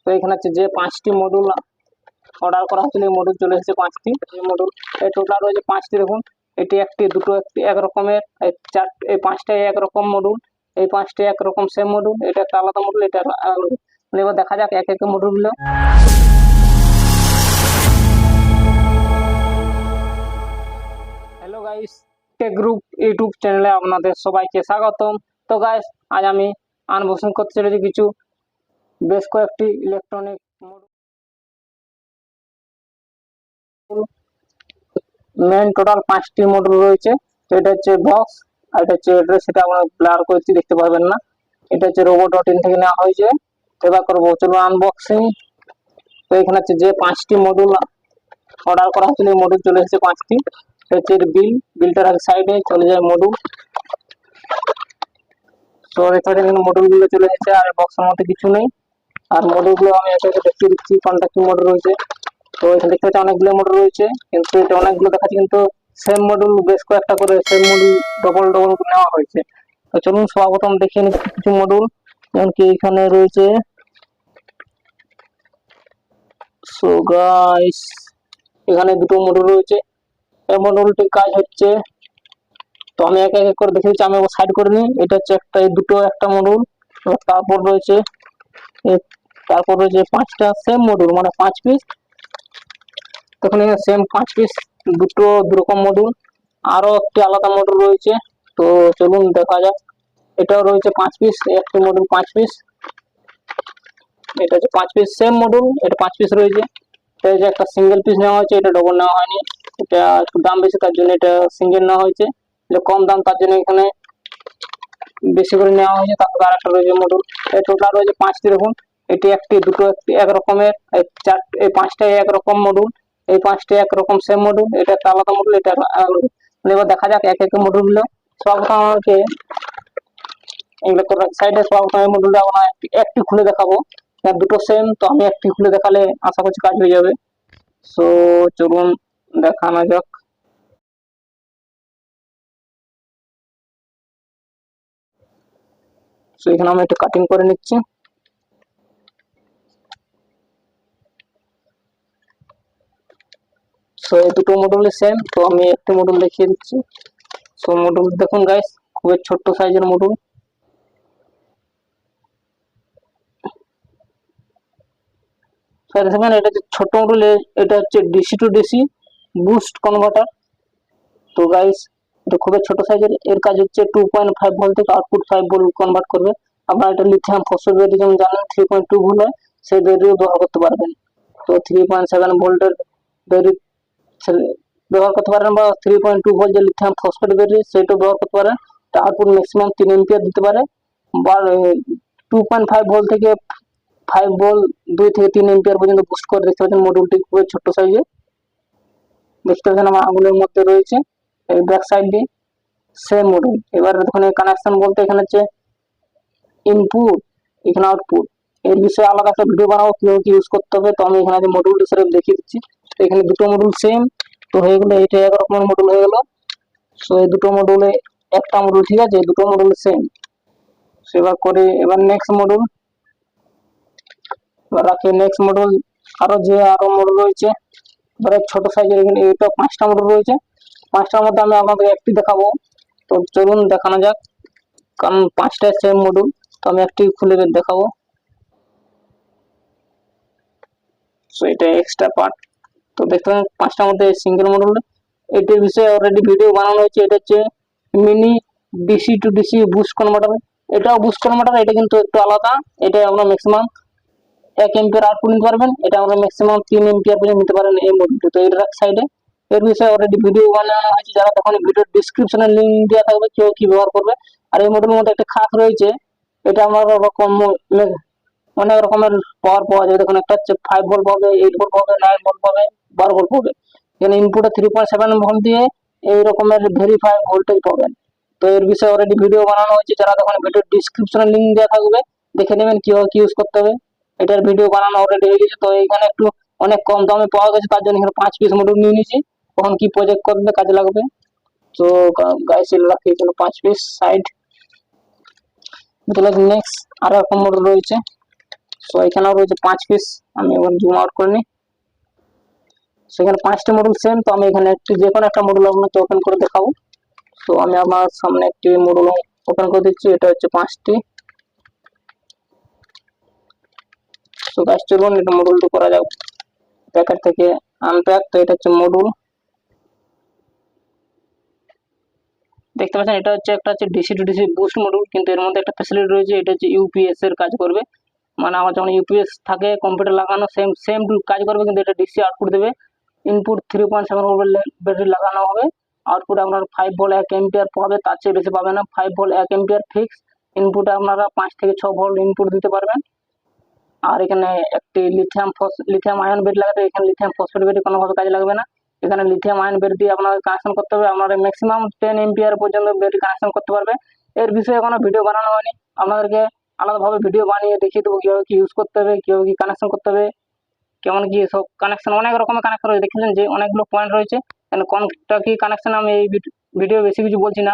তো এখানে হচ্ছে যে 5টি মডুল অর্ডার করা হয়েছিল, এই মডুল চলে এসেছে 5টি। এই মডুল এই টোটাল রয়েছে 5টি। দেখুন এটি একটি, দুটো একটি এক রকমের, এই 5টাই একরকম মডুল, এই 5টি একরকম সেম মডুল, এটা একটা আলাদা মডুল, এটা আলাদা। এবার দেখা যাক এক এক মডুলগুলো। Hello guys, tech group YouTube চ্যানেলে আপনাদের সবাইকে স্বাগতম। তো গাইস, আজ আমি আনবক্সিং করতে চলেছি কিছু বেশ কয়েকটি ইলেকট্রনিক মডুল। মেন টোটাল 5টি মডুল রয়েছে। তো এটা হচ্ছে বক্স, আর এটা হচ্ছে অ্যাড্রেস, সেটা আমরা ব্লার করছি, দেখতে পারবেন না। এটা হচ্ছে robo.in থেকে নেওয়া হয়েছে। এবার করবো, চলুন আনবক্সিং। তো এখানে হচ্ছে যে 5টি মডুল অর্ডার করা হয়েছিল, এই মডুল চলে এসেছে 5টি। হচ্ছে বিলটার সাইডে চলে যায় মডুল। তো এখানে মডুলগুলো চলে এসেছে, আর বক্সের মধ্যে কিছু নেই। আর মডুলগুলো আমি একে একে দেখিয়ে দিচ্ছি কোনটা কি মডুল রয়েছে। তো এখানে দেখতে পাচ্ছি অনেকগুলো মডুল রয়েছে, কিন্তু এটা অনেকগুলো দেখাচ্ছে, কিন্তু সেম মডুল বেশ কয়েকটা করে সেম মডুল ডবল ডবল নেওয়া হয়েছে। তো চলুন সর্বপ্রথম দেখিয়ে নিচ্ছি কিছু মডুল। যেমন কি এখানে রয়েছে, সো গাইস এখানে দুটো মডুল রয়েছে। এই মডুলটির কাজ হচ্ছে, তো আমি একে এক করে দেখিয়ে দিচ্ছি, আমি সাইড করে নিই। এটা হচ্ছে একটা, এই দুটো একটা মডুল। তারপর রয়েছে তারপর রয়েছে 5টা সেম মডুল, মানে 5 পিস। তখন এখানে সেম 5 পিস, দুটো দুরকম মডুল। আরো একটি আলাদা মডুল রয়েছে। তো চলুন দেখা যাক। এটাও রয়েছে 5 পিস, একটি মডুল 5 পিস। এটা হচ্ছে 5 পিস সেম মডুল, এটা 5 পিস রয়েছে। এটা যে একটা সিঙ্গেল পিস নেওয়া হয়েছে, এটা ডবল নেওয়া হয়নি। এটা একটু দাম বেশি, তার জন্য এটা সিঙ্গেল নেওয়া হয়েছে। এটা কম দাম, তার জন্য এখানে বেশি করে নেওয়া হয়েছে। তারপর আরেকটা রয়েছে মডুল। এই টোটাল রয়েছে 5টি। দেখুন এটি একটি, দুটো একটি এক রকমের, এই 5টাই একরকম মডুল, এই 5টি একরকম সেম মডুল, এটা একটা আলাদা মডুল, এটা আলাদা। এবার দেখা যাক এক এক মডুলগুলো। সর্বপ্রথম আমাকে এগুলো করে সাইডে, সর্বপ্রথম এই মডুলটা আমরা একটি খুলে দেখাবো। দুটো সেম, তো আমি একটি খুলে দেখালে আশা করছি কাজ হয়ে যাবে। সো চলুন দেখানো যাক। সো এখানে আমি একটু কাটিং করে নিচ্ছি। সো এই দুটো মডেলই সেম, তো আমি একটা মডেল দেখিয়ে দিচ্ছি। সো মডেল দেখুন গাইস, খুবই ছোট্ট সাইজের মডেল। দেখেন এটা হচ্ছে ছোট মডেল, এটা হচ্ছে DC two DC boost converter. তো গাইস এটা খুবই ছোট সাইজের, এর কাজ হচ্ছে 2.5 ভোল্ট থেকে আউটপুট 5 ভোল্ট কনভার্ট করবে। আপনারা এটা লিথিয়াম ফসফেট ব্যাটারি যেমন জানেন 3.2 ভোল্ট হয়, সেই ব্যাটারিও ব্যবহার করতে পারবেন। তো 3.7 ভোল্টের ব্যাটারি ব্যবহার করতে পারেন, বা 3.2 ভোল্ট যে লিথিয়াম ফসফেট ব্যাটারি সেটাও ব্যবহার করতে পারেন। তার আউটপুট ম্যাক্সিমাম 3 এম্পিয়ার দিতে পারে। বা 2.5 ভোল্ট থেকে 5 ভোল্ট 2 থেকে 3 এম্পিয়ার পর্যন্ত বুস্ট করে। দেখতে পাচ্ছেন মডেলটি খুবই ছোট্ট সাইজে, দেখতে পাচ্ছেন আমার আঙুলের মধ্যে রয়েছে। এই ব্যাক সাইড দিয়ে সেম মডেল। এবার দেখুন কানেকশন বলতে এখানে হচ্ছে ইনপুট, এখানে আউটপুট। এর বিষয়ে আলাদা একটা ভিডিও বানাবো কিভাবে কি ইউজ করতে হবে। তো আমি এখানে মডেলটা সেটা দেখিয়ে দিচ্ছি। তো এখানে দুটো মডেল সেম, তো হয়ে গেলো এটা এক রকমের মডেল হয়ে গেল। সো এই দুটো মডেলে একটা মডেল ঠিক আছে, দুটো মডেল সেম। সেবার করে এবার নেক্সট মডেল, এবার রাখি নেক্সট মডেল। আরো মডেল রয়েছে, এবারে ছোট সাইজের। এখানে এটা 5টা মডেল রয়েছে, 5টার মধ্যে আমি আপনাদের একটি দেখাবো। তো চলুন দেখানো যাক, কারণ 5টায় সেম মডেল, তো আমি একটি খুলে দেখাবো। সো এটা এক্সট্রা পার্ট। তো দেখতে পাচ্ছেন 5টার মধ্যে সিঙ্গেল মডেল। এটির বিষয়ে অলরেডি ভিডিও বানানো হয়েছে। এটা হচ্ছে mini DC two DC boost converter. এটাও বুস্ট কনভার্টার, এটা কিন্তু একটু আলাদা। এটা আমরা ম্যাক্সিমাম 1 এম্পিয়ার আউটপুট নিতে পারবেন, এটা আমরা ম্যাক্সিমাম 3 এম্পিয়ার পর্যন্ত নিতে পারেন এই মডেলটি। তো এর সাইডে এর বিষয়ে অলরেডি ভিডিও বানানো হয়েছে, যারা তখন ভিডিওর ডিসক্রিপশনে লিংক দেওয়া থাকবে, কেউ কি ব্যবহার করবে। আর এই মডেলের মধ্যে একটা খাস রয়েছে, এটা আমরা অনেক রকমের পাওয়ার পাওয়া যায়। দেখুন একটা হচ্ছে 5 ভোল্ট পাবে, 8 ভোল্ট পাবে, 9 ভোল্ট পাবে, 12 ভোল্ট পাবে। এখানে ইনপুটে 3.7 ভোল্ট দিয়ে এই রকমের ভেরিফাই ভোল্টেজ পাবেন। তো এর বিষয়ে অলরেডি ভিডিও বানানো হয়েছে, যারা তখন ভিডিওর ডিসক্রিপশনে লিংক দেওয়া থাকবে, দেখে নেবেন কিভাবে কি ইউজ করতে হবে। এটার ভিডিও বানানো অলরেডি হয়ে গেছে। তো এখানে একটু অনেক কম দামে পাওয়া গেছে, তার জন্য এখানে 5 পিস মডেল নিয়ে নিয়েছি, কখন কি প্রজেক্ট করবে কাজে লাগবে। তো গাইস রাখি এখানে 5 পিস সাইড। নেক্সট আরো একটা মডেল রয়েছে। সো এখানেও রয়েছে 5 পিস। আমি এবার জুম আউট করে নিই। সেখানে 5টি মডেল সেম। তো আমি এখানে একটি যে কোনো একটা মডেল আপনাকে ওপেন করে দেখাবো। তো আমি আমার সামনে একটি মডেল ওপেন করে দিচ্ছি। এটা হচ্ছে 5টি। তো গাছ চলুন এটা মডেলটি করা যাক। প্যাকেট থেকে আনপ্যাক। তো এটা হচ্ছে মডেল, দেখতে পাচ্ছেন। এটা হচ্ছে একটা হচ্ছে DC two DC boost model, কিন্তু এর মধ্যে একটা ফ্যাসিলিটি রয়েছে। এটা হচ্ছে ইউপিএস এর কাজ করবে। মানে আমার যখন ইউপিএস থাকে কম্পিউটার লাগানো সেম সেম কাজ করবে, কিন্তু এটা ডিসি আউটপুট দেবে। ইনপুট 3.7 ভোল্ট ব্যাটারি লাগানো হবে। আউটপুট আপনার 5 ভোল্ট 1 এম্পিয়ার পাবে, তার চেয়ে বেশি পাবে না। 5 ভোল্ট 1 এম্পিয়ার ফিক্স। ইনপুটে আপনারা 5 থেকে 6 ভোল্ট ইনপুট দিতে পারবেন। আর এখানে একটি লিথিয়াম আয়ন ব্যাটারি লাগাতে। এখানে লিথিয়াম ফসফেট ব্যাটারি কোনোভাবে কাজে লাগবে না। এখানে লিথিয়াম আয়ন ব্যাটারি দিয়ে আপনাকে কানেকশন করতে হবে। আপনারা ম্যাক্সিমাম 10 এম্পিয়ার পর্যন্ত ব্যাটারি কানেকশন করতে পারবে। এর বিষয়ে কোনো ভিডিও বানানো হয়নি, আপনাদেরকে আলাদাভাবে ভিডিও বানিয়ে দেখিয়ে দেবো কীভাবে কি ইউজ করতে হবে, কীভাবে কি কানেকশন করতে হবে, কেমন কি সব কানেকশন। অনেক রকমের কানেকশন রয়েছে, দেখেছেন যে অনেকগুলো পয়েন্ট রয়েছে। কোনটা কি কানেকশন আমি এই ভিডিও বেশি কিছু বলছি না,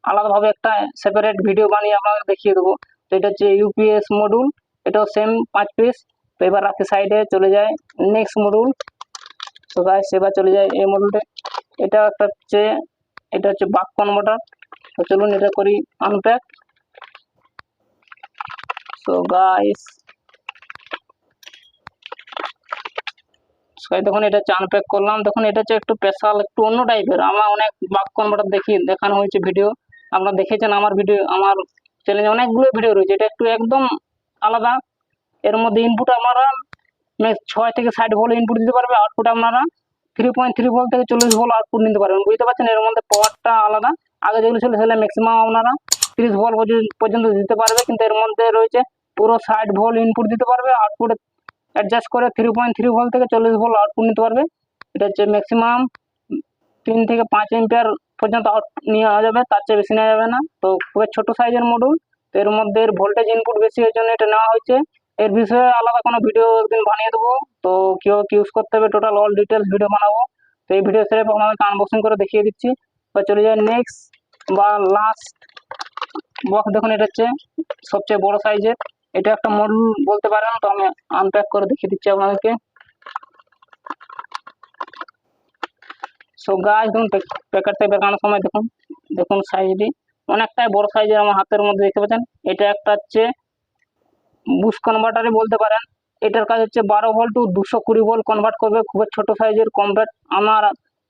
আলাদাভাবে একটা সেপারেট ভিডিও বানিয়ে আপনাদের দেখিয়ে দেবো। তো এটা হচ্ছে ইউপিএস মডুল, এটাও সেম 5 পিস। তো এবার রাখি সাইডে, চলে যায় নেক্সট মডুল। তো গাইস এবার চলে যায় এই মডুলটা। এটা হচ্ছে বাক কনভার্টার। তো চলুন এটা করি আনপ্যাক। সো গাইস দেখুন এটা হচ্ছে আনপ্যাক করলাম। দেখুন এটা হচ্ছে একটু স্পেশাল, একটু অন্য টাইপের। আমার অনেক বাক কনভার্টার দেখানো হয়েছে ভিডিও, আপনারা দেখেছেন আমার ভিডিও, আমার চ্যানেলে অনেকগুলো ভিডিও রয়েছে। এটা একটু একদম আলাদা। এর মধ্যে ইনপুট আপনারা 6 থেকে 60 ভোল্ট ইনপুট দিতে পারবে। আউটপুট আপনারা 3.3 ভোল্ট থেকে 40 ভোল্ট আউটপুট নিতে পারবেন। বুঝতে পারছেন, এর মধ্যে পাওয়ারটা আলাদা। আগে যেগুলো ছিল সেগুলো ম্যাক্সিমাম আপনারা 30 ভোল্ট পর্যন্ত দিতে পারবে, কিন্তু এর মধ্যে রয়েছে পুরো 60 ভোল্ট ইনপুট দিতে পারবে। আউটপুট অ্যাডজাস্ট করে 3.3 ভোল্ট থেকে 40 ভোল্ট আউটপুট নিতে পারবে। এটা হচ্ছে ম্যাক্সিমাম 3 থেকে 5 এম্পিয়ার পর্যন্ত আউট নেওয়া যাবে, তার চেয়ে বেশি নেওয়া যাবে না। তো খুবই ছোট সাইজের মডেল। তো এর মধ্যে ভোল্টেজ ইনপুট বেশি, এর জন্য এটা নেওয়া হয়েছে। এর বিষয়ে আলাদা কোনো ভিডিও একদিন বানিয়ে দেবো। তো কীভাবে ইউজ করতে হবে টোটাল অল ডিটেলস ভিডিও বানাবো। তো এই ভিডিও সেরে আপনাদেরকে আনবক্সিং করে দেখিয়ে দিচ্ছি। তো চলে যায় নেক্সট বা লাস্ট বক্স। দেখুন এটা হচ্ছে সবচেয়ে বড় সাইজের, এটা একটা মডেল বলতে পারেন। তো আমি আনপ্যাক করে দেখিয়ে দিচ্ছি আপনাদেরকে। সো গাইস দেখুন প্যাকেট থেকে বেরানোর সময় দেখুন দেখুন সাইজটি অনেকটাই বড় সাইজের। আমার হাতের মধ্যে দেখতে পাচ্ছেন, এটা একটা হচ্ছে বুস্ট কনভার্টারই বলতে পারেন। এটার কাজ হচ্ছে 12 ভোল্ট টু 220 ভোল্ট কনভার্ট করবে। খুবই ছোট সাইজের কনভার্ট। আমার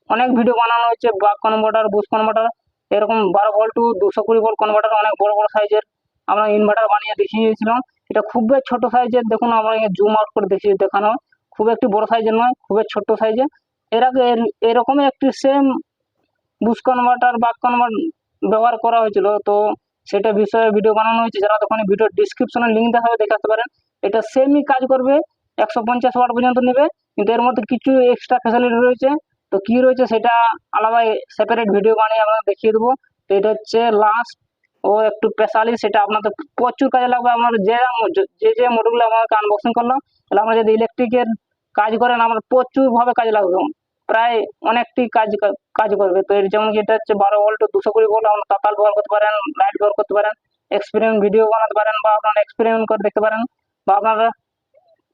অনেক ভিডিও বানানো হয়েছে বাক কনভার্টার, বুস্ট কনভার্টার, এরকম 12 ভোল্ট টু 220 ভোল্ট কনভার্টার অনেক বড় বড় সাইজের আমরা ইনভার্টার বানিয়ে দেখিয়েছিলাম। এটা খুবই ছোট সাইজের। দেখুন আমরা জুম আউট করে দেখানো, খুব একটি বড় সাইজের নয়, খুবই ছোট সাইজের। এর আগে এরকমই একটি সেম বুস্ট কনভার্টার বাক কনভার্ট ব্যবহার করা হয়েছিল। তো সেটা বিষয়ে ভিডিও বানানো হয়েছে, যারা তখন ভিডিও ডিসক্রিপশনে লিঙ্ক দেখা হবে, দেখে আসতে পারেন। এটা সেমই কাজ করবে, 150 ওয়াট পর্যন্ত নেবে, কিন্তু এর মধ্যে কিছু এক্সট্রা ফ্যাসিলিটি রয়েছে। তো কি রয়েছে সেটা আলাদা সেপারেট ভিডিও বানিয়ে আপনাদের দেখিয়ে দেবো। তো এটা হচ্ছে লাস্ট ও একটু স্পেশালি, সেটা আপনাদের প্রচুর কাজে লাগবে। আমার যে মডেলগুলো আমাকে আনবক্সিং করলাম, তাহলে আমরা যদি ইলেকট্রিকের কাজ করেন আমার প্রচুরভাবে কাজে লাগবে, প্রায় অনেকটি কাজ করবে। তো এর যেমন এটা হচ্ছে 12 ভোল্ট 220 ভোল্ট, আপনার তাতাল ব্যবহার করতে পারেন, লাইট ব্যবহার করতে পারেন, এক্সপেরিমেন্ট ভিডিও বানাতে পারেন, বা আপনারা এক্সপেরিমেন্ট করে দেখতে পারেন, বা আপনারা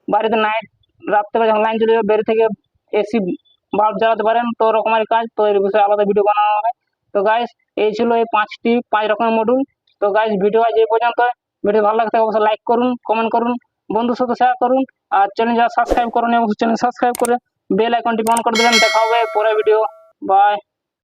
বাড়িতে নাইট রাখতে পারেন, লাইন চলে যাবে, বের থেকে এসি বাল্ব জ্বালাতে পারেন। তো রকমের কাজ, তো এর বিষয়ে আলাদা ভিডিও বানানো হবে। তো গাইস এই ছিল এই 5 রকমের মডেল। তো গাইস ভিডিও আজ এই পর্যন্ত। ভিডিও ভালো লাগলে অবশ্যই লাইক করুন, কমেন্ট করুন, বন্ধুর সাথে শেয়ার করুন। আর চ্যানেল যারা সাবস্ক্রাইব করুন অবশ্যই চ্যানেল সাবস্ক্রাইব করে বেল আইকনটি অন করে দেবেন। দেখা হবে পরের ভিডিও। বাই।